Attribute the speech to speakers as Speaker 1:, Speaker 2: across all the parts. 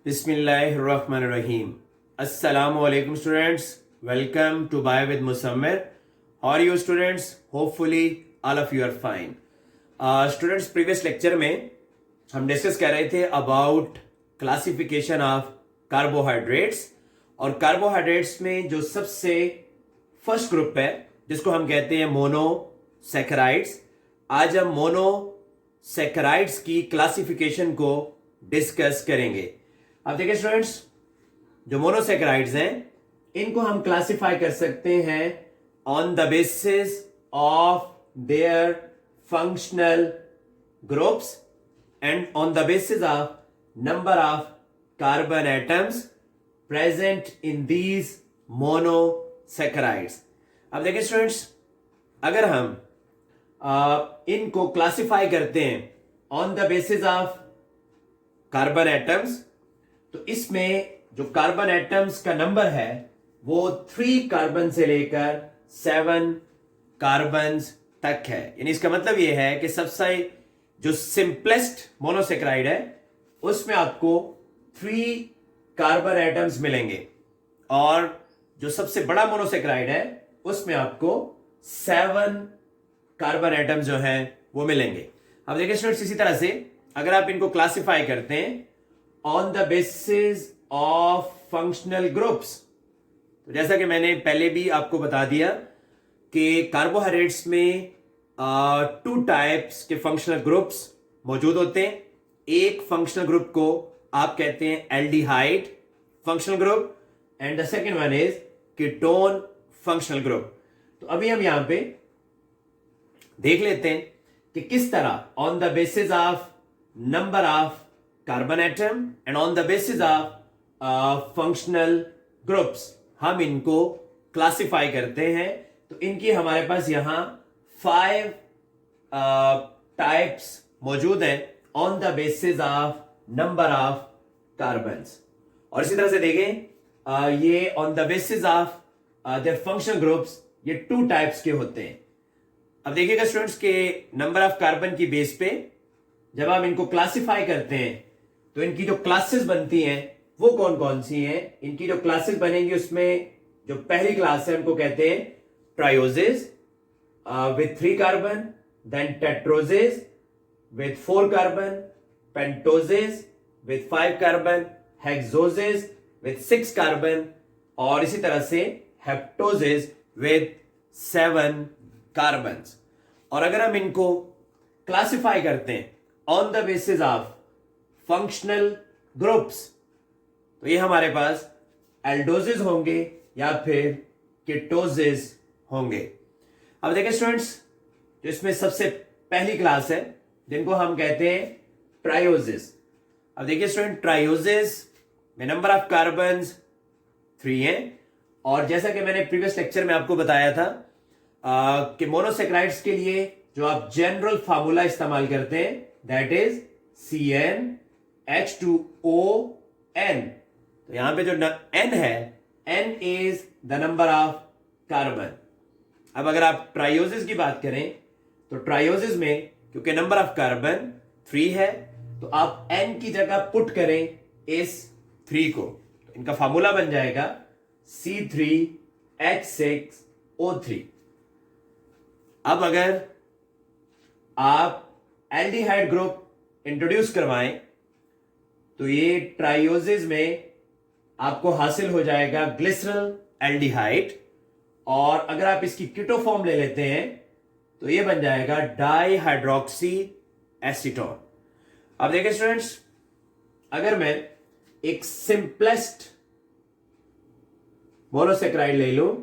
Speaker 1: बिस्मिल्लाहिर्रहमानिर्रहीम। अस्सलामु अलैकुम students, welcome to by with Musammir. How are you students? Hopefully all of you are fine. Students, previous lecture में हम discuss कर रहे थे अबाउट क्लासिफिकेशन ऑफ कार्बोहाइड्रेट्स, और कार्बोहाइड्रेट्स में जो सबसे फर्स्ट ग्रुप है जिसको हम कहते हैं मोनोसैकेराइड्स। आज हम मोनोसैकेराइड्स की क्लासिफिकेशन को डिस्कस करेंगे। अब देखिए स्टूडेंट्स, जो मोनोसैकेराइड्स हैं इनको हम क्लासिफाई कर सकते हैं on the basis of their functional groups and on the basis of number of carbon atoms present in these monosaccharides. अब देखिए स्टूडेंट्स, अगर हम इनको क्लासिफाई करते हैं on the basis of carbon atoms, तो इसमें जो कार्बन एटम्स का नंबर है वो 3 कार्बन से लेकर 7 कार्बन तक है। यानी इसका मतलब ये है कि सबसे जो सिंपलेस्ट मोनोसैकेराइड है उसमें आपको 3 कार्बन एटम्स मिलेंगे, और जो सबसे बड़ा मोनोसैकेराइड है उसमें आपको 7 कार्बन एटम्स जो हैं वो मिलेंगे। अब देखिए स्टूडेंट्स, इसी तरह से अगर आप इनको क्लासिफाई करते हैं on the basis of functional groups, तो जैसा कि मैंने पहले भी आपको बता दिया कि कार्बोहाइड्रेट्स में 2 टाइप्स के फंक्शनल ग्रुप्स मौजूद होते हैं। एक फंक्शनल ग्रुप को आप कहते हैं aldehyde functional group, and the second one is ketone functional group. तो अभी हम यहां पे देख लेते हैं कि किस तरह on the basis of number of carbon atom and on the basis of functional groups हम इनको क्लासिफाई करते हैं। तो इनकी हमारे पास यहां 5 टाइप्स मौजूद हैं on the basis of number of carbons. और इसी तरह से देखें, ये on the basis of their functional groups ये 2 टाइप्स के होते हैं। अब देखिएगा स्टूडेंट्स के नंबर ऑफ कार्बन की बेस पे जब आप इनको क्लासिफाई करते हैं तो इनकी जो क्लासेस बनती हैं वो कौन कौन सी हैं। इनकी जो क्लासेस बनेंगी उसमें जो पहली क्लास है उनको कहते हैं trioses with 3 carbon, then tetroses with 4 carbon, pentoses with 5 carbon, hexoses with 6 carbon, और इसी तरह से हेप्टोजेस विथ 7 कार्बन। और अगर हम इनको क्लासिफाई करते हैं on the basis of functional groups, तो ये हमारे पास एल्डोजेस होंगे या फिर कीटोजेस होंगे। अब देखिए स्टूडेंट्स, जो इसमें सबसे पहली क्लास है जिनको हम कहते हैं ट्रायोजेस। अब देखिए स्टूडेंट, ट्रायोजेस में नंबर ऑफ कार्बन 3 हैं, और जैसा कि मैंने प्रीवियस लेक्चर में आपको बताया था कि मोनोसैकेराइड्स के लिए जो आप जनरल फार्मूला इस्तेमाल करते हैं दैट इज CnH2ON। तो यहां पे जो N है, N is the number of carbon. अब अगर आप ट्रायोजेस की बात करें तो ट्रायोजेस में क्योंकि नंबर ऑफ कार्बन 3 है तो आप N की जगह पुट करें इस 3 को, तो इनका फार्मूला बन जाएगा C3H6O3। अब अगर आप एल्डिहाइड ग्रुप इंट्रोड्यूस करवाएं तो ये ट्रायोजेस में आपको हासिल हो जाएगा ग्लिसरल एल्डिहाइड, और अगर आप इसकी कीटो फॉर्म ले लेते हैं तो ये बन जाएगा डाइहाइड्रोक्सी एसीटोन। अब देखिए स्टूडेंट्स, अगर मैं एक सिंपलेस्ट मोनोसैकेराइड ले लूं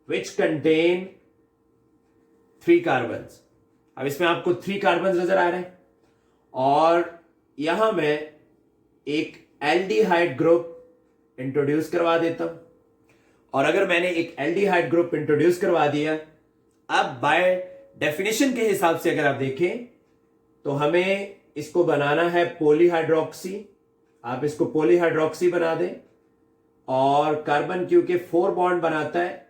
Speaker 1: विच कंटेन 3 कार्बन। अब इसमें आपको 3 कार्बन नजर आ रहे हैं, और यहां मैं एक एल्डिहाइड ग्रुप इंट्रोड्यूस करवा देता हूं। और अगर मैंने एक एल्डिहाइड ग्रुप इंट्रोड्यूस करवा दिया, अब बाय डेफिनेशन के हिसाब से अगर आप देखें तो हमें इसको बनाना है पॉलीहाइड्रोक्सी। आप इसको पॉलीहाइड्रोक्सी बना दें, और कार्बन क्योंकि 4 बॉन्ड बनाता है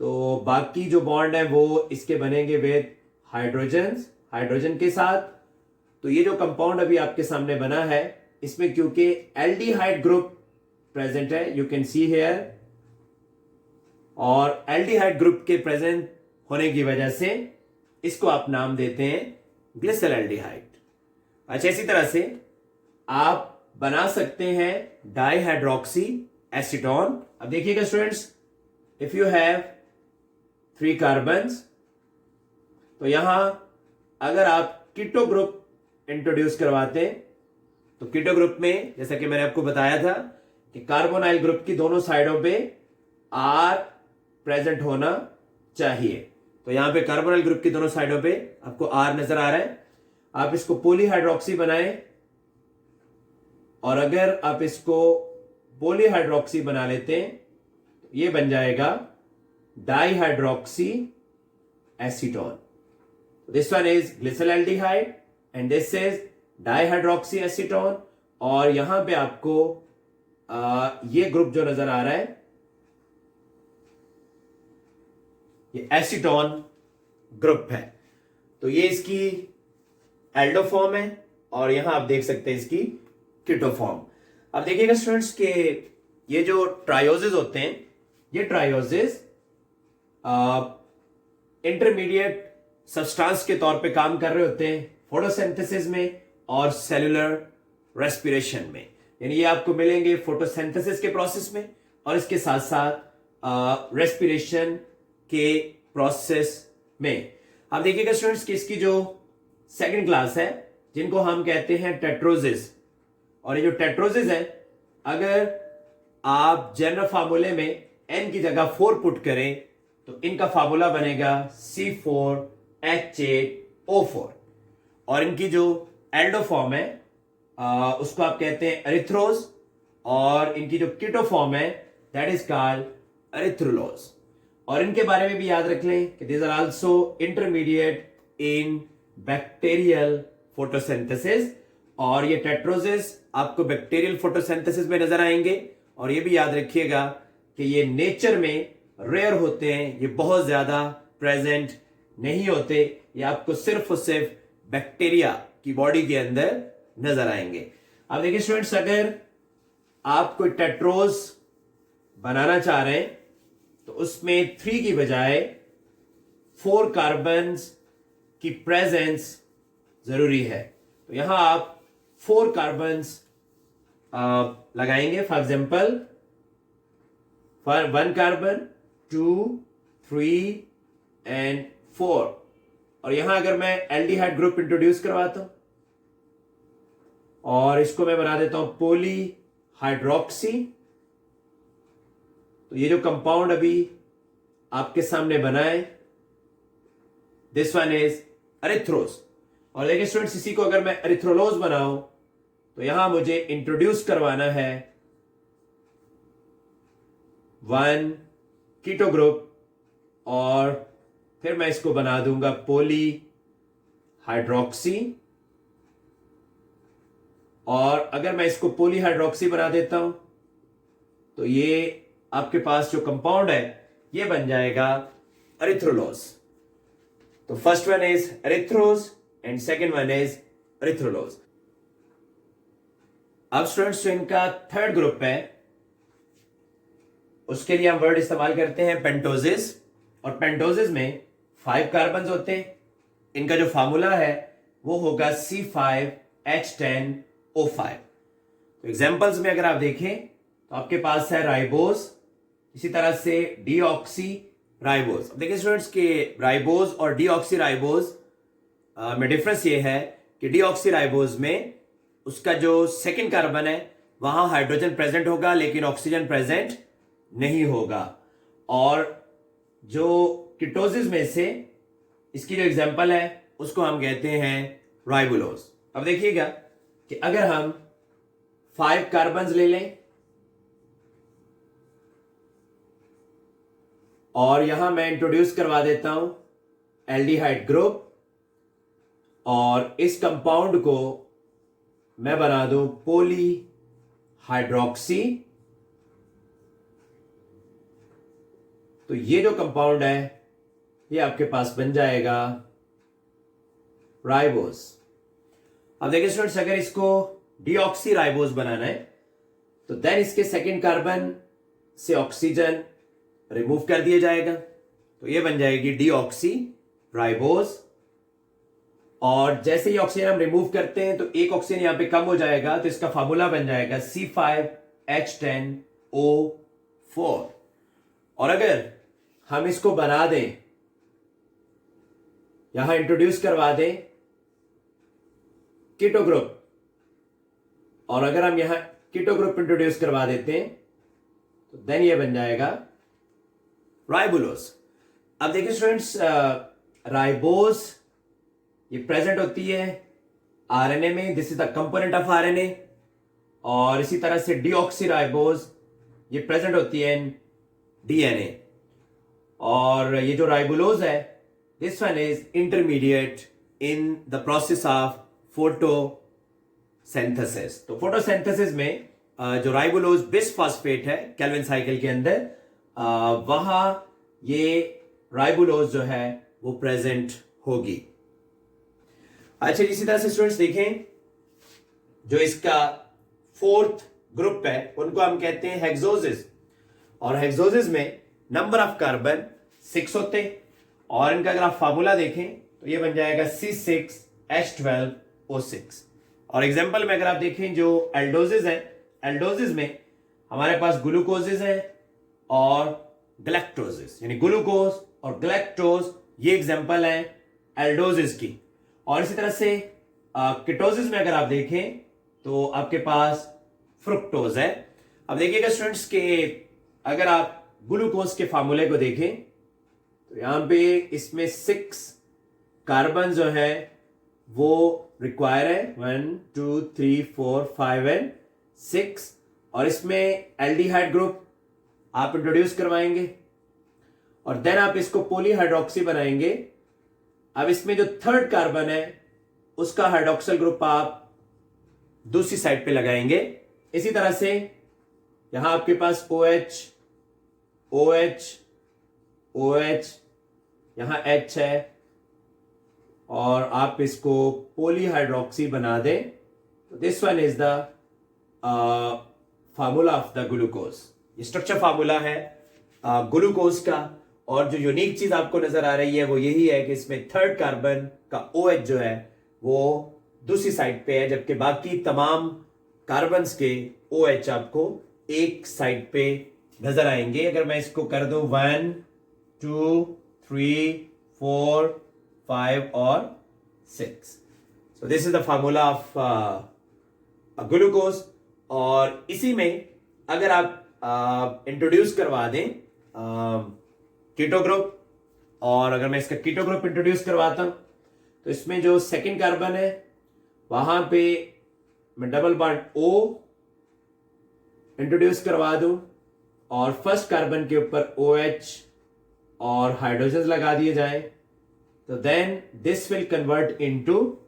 Speaker 1: तो बाकी जो बॉन्ड है वो इसके बनेंगे विद हाइड्रोजन के साथ। तो ये जो कंपाउंड अभी आपके सामने बना है इसमें क्योंकि एल्डिहाइड ग्रुप प्रेजेंट है, यू कैन सी हेयर, और एल्डिहाइड ग्रुप के प्रेजेंट होने की वजह से इसको आप नाम देते हैं ग्लिसरॉल्डिहाइड। अच्छा, इसी तरह से आप बना सकते हैं डाइहाइड्रोक्सी एसीटोन। अब देखिएगा students, if you have 3 carbons, तो यहां अगर आप कीटो ग्रुप इंट्रोड्यूस करवाते हैं तो कीटो ग्रुप में जैसा कि मैंने आपको बताया था कि कार्बोनाइल ग्रुप की दोनों साइडों पे आर प्रेजेंट होना चाहिए। तो यहां पे कार्बोनाइल ग्रुप की दोनों साइडों पे आपको आर नजर आ रहा है। आप इसको पॉलीहाइड्रोक्सी बनाएं, और अगर आप इसको पॉलीहाइड्रोक्सी बना लेते हैं तो ये बन जाएगा dihydroxy acetone. This one is glyceraldehyde and this is dihydroxy acetone. और यहां पे आपको ये ग्रुप जो नजर आ रहा है ये एसीटोन ग्रुप है। तो ये इसकी एल्डो फॉर्म है, और यहां आप देख सकते हैं इसकी कीटो फॉर्म। अब देखिएगा स्टूडेंट्स के ये जो ट्रायोजेस होते हैं, ये ट्रायोजेस इंटरमीडिएट सब्सटेंस के तौर पे काम कर रहे होते हैं फोटोसिंथेसिस में और सेलुलर रेस्पिरेशन में। यानी ये आपको मिलेंगे फोटोसिंथेसिस के प्रोसेस में और इसके साथ साथ रेस्पिरेशन के प्रोसेस में। आप देखिएगा स्टूडेंट्स कि इसकी जो सेकंड क्लास है, जिनको हम कहते हैं टेट्रोजिस, और ये जो टेट्रोजिस है, अगर आप जनरल फार्मूले में n की जगह 4 पुट करें तो इनका फार्मूला बनेगा C4H8O4, और इनकी जो एल्डो फॉर्म है उसको आप कहते हैं एरिथ्रोज, और इनकी जो कीटो फॉर्म है दैट इज कॉल्ड एरिथ्रोलोज। और इनके बारे में भी याद रख लें कि these are also intermediate in bacterial photosynthesis, और ये टेट्रोजिस आपको बैक्टीरियल फोटोसिंथेसिस में नजर आएंगे। और ये भी याद रखिएगा कि ये नेचर में रेयर होते हैं, ये बहुत ज्यादा प्रेजेंट नहीं होते, ये आपको सिर्फ और सिर्फ बैक्टीरिया की बॉडी के अंदर नजर आएंगे। अब देखिए स्टूडेंट्स, अगर आप कोई टेट्रोज बनाना चाह रहे हैं तो उसमें 3 की बजाय 4 कार्बन्स की प्रेजेंस जरूरी है। तो यहां आप 4 कार्बन्स लगाएंगे। For example, for 1 carbon, 2, 3 and 4। और यहां अगर मैं एल्डिहाइड ग्रुप इंट्रोड्यूस करवाता हूं और इसको मैं बना देता हूं पॉलीहाइड्रोक्सी, तो ये जो कंपाउंड अभी आपके सामने बना है दिस वन इज एरिथ्रोज। और देखिए स्टूडेंट्स, इसी को अगर मैं एरिथ्रोलोज बनाऊं तो यहां मुझे इंट्रोड्यूस करवाना है 1 कीटो ग्रुप, और फिर मैं इसको बना दूंगा पॉलीहाइड्रोक्सी। और अगर मैं इसको पॉलीहाइड्रोक्सी बना देता हूं तो ये आपके पास जो कंपाउंड है ये बन जाएगा एरिथ्रोलोज। तो first one is erythrose and second one is erythrulose. अब स्टूडेंट्स, जो इनका थर्ड ग्रुप है उसके लिए हम वर्ड इस्तेमाल करते हैं पेंटोजिस, और पेंटोजिस में 5 कार्बन होते हैं। इनका जो फार्मूला है वो होगा C5H10O5। तो एग्जांपल्स में अगर आप देखें तो आपके पास है राइबोज, इसी तरह से डीऑक्सी राइबोज। अब देखिए स्टूडेंट्स के राइबोज और डीऑक्सी राइबोज में डिफरेंस ये है कि डीऑक्सी राइबोज में उसका जो सेकंड कार्बन है वहां हाइड्रोजन प्रेजेंट होगा लेकिन ऑक्सीजन प्रेजेंट नहीं होगा। और जो कीटोसिस में से इसकी जो एग्जांपल है उसको हम कहते हैं राइबोलोज। अब देखिएगा कि अगर हम 5 कार्बन ले लें और यहां मैं इंट्रोड्यूस करवा देता हूं एल्डिहाइड ग्रुप, और इस कंपाउंड को मैं बना दूं पॉलीहाइड्रोक्सी, तो ये जो कंपाउंड है ये आपके पास बन जाएगा राइबोस। अब देखिए स्टूडेंट्स, अगर इसको डीऑक्सी राइबोज बनाना है, तो देन इसके सेकेंड कार्बन से ऑक्सीजन रिमूव कर दिया जाएगा, तो ये बन जाएगी डीऑक्सी राइबोज। और जैसे ही ऑक्सीजन हम रिमूव करते हैं तो एक ऑक्सीजन यहां पे कम हो जाएगा, तो इसका फार्मूला बन जाएगा C5H10O4। और अगर हम इसको बना दें, यहां इंट्रोड्यूस करवा दें कीटो ग्रुप, और अगर हम यहां कीटो ग्रुप इंट्रोड्यूस करवा देते हैं तो देन ये बन जाएगा राइबोलोज। अब देखिए स्टूडेंट्स, राइबोज ये प्रेजेंट होती है आरएनए में, this is the component of RNA. और इसी तरह से डीऑक्सी राइबोज ये प्रेजेंट होती है इन डीएनए। और ये जो राइबोलोज है, this one is intermediate in the process of photosynthesis. तो फोटोसिंथेसिस में जो राइबोलोज बिसफॉस्फेट है केल्विन साइकिल के अंदर, वहां ये राइबोलोज जो है वो प्रेजेंट होगी। अच्छा, इसी तरह से स्टूडेंट्स देखें, जो इसका फोर्थ ग्रुप है उनको हम कहते हैं हेक्सोसिस। और हेक्सोसिस में नंबर ऑफ कार्बन 6 होते हैं, और इनका अगर आप फार्मूला देखें तो ये बन जाएगा C6H12O6। और एग्जांपल में अगर आप देखें जो एल्डोसिस है, एल्डोसिस में हमारे पास ग्लूकोसिस है और ग्लैक्टोसिस, यानी ग्लूकोज और ग्लैक्टोज, ये एग्जांपल है एल्डोसिस की। और इसी तरह से कीटोसिस में अगर आप देखें तो आपके पास फ्रुक्टोज है। अब देखिएगा स्टूडेंट्स के अगर आप ग्लूकोज के फार्मूले को देखें तो यहां पे इसमें 6 कार्बन जो है वो रिक्वायर है, 1 2 3 4 5 एंड 6। और इसमें एल्डिहाइड ग्रुप आप इंट्रोड्यूस करवाएंगे और देन आप इसको पॉलीहाइड्रोक्सी बनाएंगे। अब इसमें जो थर्ड कार्बन है उसका हाइड्रोक्सिल ग्रुप आप दूसरी साइड पे लगाएंगे। इसी तरह से यहां आपके पास OH OH OH, यहां H है, और आप इसको पॉलीहाइड्रोक्सी बना दें, तो this one is the formula of the glucose. ये स्ट्रक्चर फार्मूला है ग्लूकोज का। और जो यूनिक चीज आपको नजर आ रही है वो यही है कि इसमें थर्ड कार्बन का OH जो है वो दूसरी साइड पे है, जबकि बाकी तमाम कार्बन्स के OH आपको एक साइड पे नजर आएंगे। अगर मैं इसको कर दूं 1 2 3 4 5 और 6, so this is the formula of glucose. और इसी में अगर आप इंट्रोड्यूस करवा दें कीटो ग्रुप, और अगर मैं इसका कीटो ग्रुप इंट्रोड्यूस करवाता हूं तो इसमें जो सेकंड कार्बन है वहां पे मैं डबल बॉन्ड O इंट्रोड्यूस करवा दूं और फर्स्ट कार्बन के ऊपर OH और हाइड्रोजन लगा दिए जाए, तो then this will convert into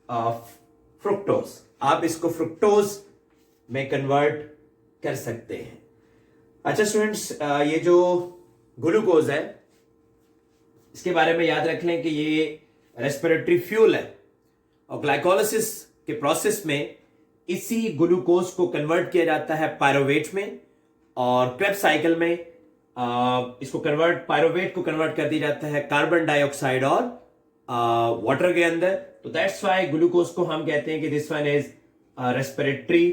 Speaker 1: fructose. आप इसको फ्रुक्टोज में कन्वर्ट कर सकते हैं। अच्छा स्टूडेंट्स, ये जो ग्लूकोज है इसके बारे में याद रख लें कि ये रेस्पिरेटरी फ्यूल है, और ग्लाइकोलाइसिस के प्रोसेस में इसी ग्लूकोज को कन्वर्ट किया जाता है पायरोवेट में, और क्रेब्स साइकिल में इसको पायरोवेट को कन्वर्ट कर दिया जाता है कार्बन डाइऑक्साइड और वाटर के अंदर। तो दैट्स व्हाई ग्लूकोज को हम कहते हैं कि this one is respiratory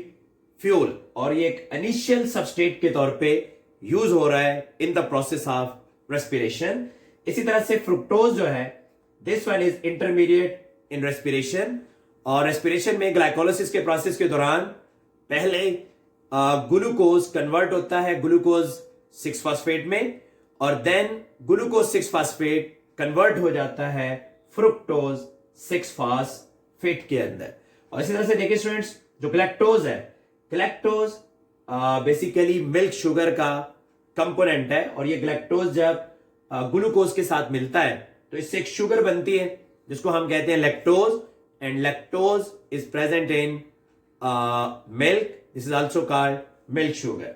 Speaker 1: fuel, और ये एक इनिशियल सबस्ट्रेट के तौर पे यूज हो रहा है in the process of respiration. इसी तरह से फ्रुक्टोज जो है, this one is intermediate in respiration, और रेस्पिरेशन में ग्लाइकोलाइसिस के प्रोसेस के दौरान पहले ग्लूकोज कन्वर्ट होता है ग्लूकोज 6 फॉस्फेट में, और देन ग्लूकोज 6 फॉस्फेट कन्वर्ट हो जाता है फ्रुक्टोज 6 फॉस्फेट के अंदर। और इसी तरह से देखिए स्टूडेंट्स, जो ग्लैक्टोज है, ग्लैक्टोज बेसिकली मिल्क शुगर का कंपोनेंट है, और ये ग्लैक्टोज जब ग्लूकोज के साथ मिलता है तो इससे एक शुगर बनती है जिसको हम कहते हैं lactose, and lactose is present in milk, this is also called milk sugar.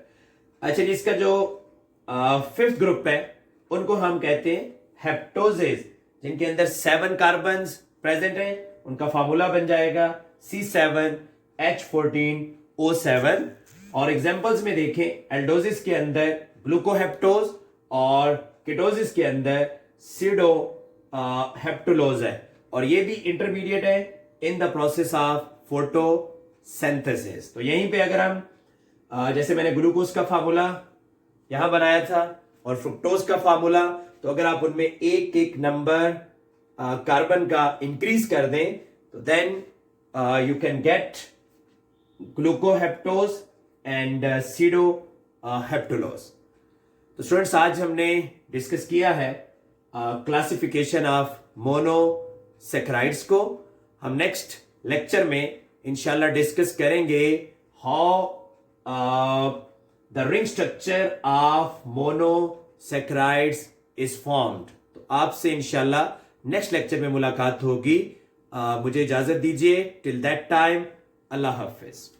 Speaker 1: अच्छा जी, इसका जो फिफ्थ ग्रुप है उनको हम कहते हैं हेप्टोजेज, जिनके अंदर 7 कार्बन प्रेजेंट हैं। उनका फार्मूला बन जाएगा C7H12 H14O7। और एग्जांपल्स में देखें, एल्डोसिस के अंदर ग्लूकोहेप्टोज और कीटोसिस के अंदर सीडो हेप्टुलोज है, और ये भी इंटरमीडिएट है in the process of photosynthesis. तो यहीं पे अगर हम जैसे मैंने ग्लूकोज का फार्मूला यहां बनाया था और फ्रुक्टोज का फार्मूला, तो अगर आप उनमें एक एक नंबर कार्बन का इंक्रीज कर दें तो then you can get glucoheptose and sedoheptulose. तो स्टूडेंट्स, आज हमने डिस्कस किया है क्लासिफिकेशन ऑफ मोनोसैकेराइड्स को। हम नेक्स्ट लेक्चर में इंशाल्लाह डिस्कस करेंगे how the ring structure of monosaccharides is formed. तो आपसे इंशाल्लाह नेक्स्ट लेक्चर में मुलाकात होगी। मुझे इजाजत दीजिए। Till that time, Allah Hafiz.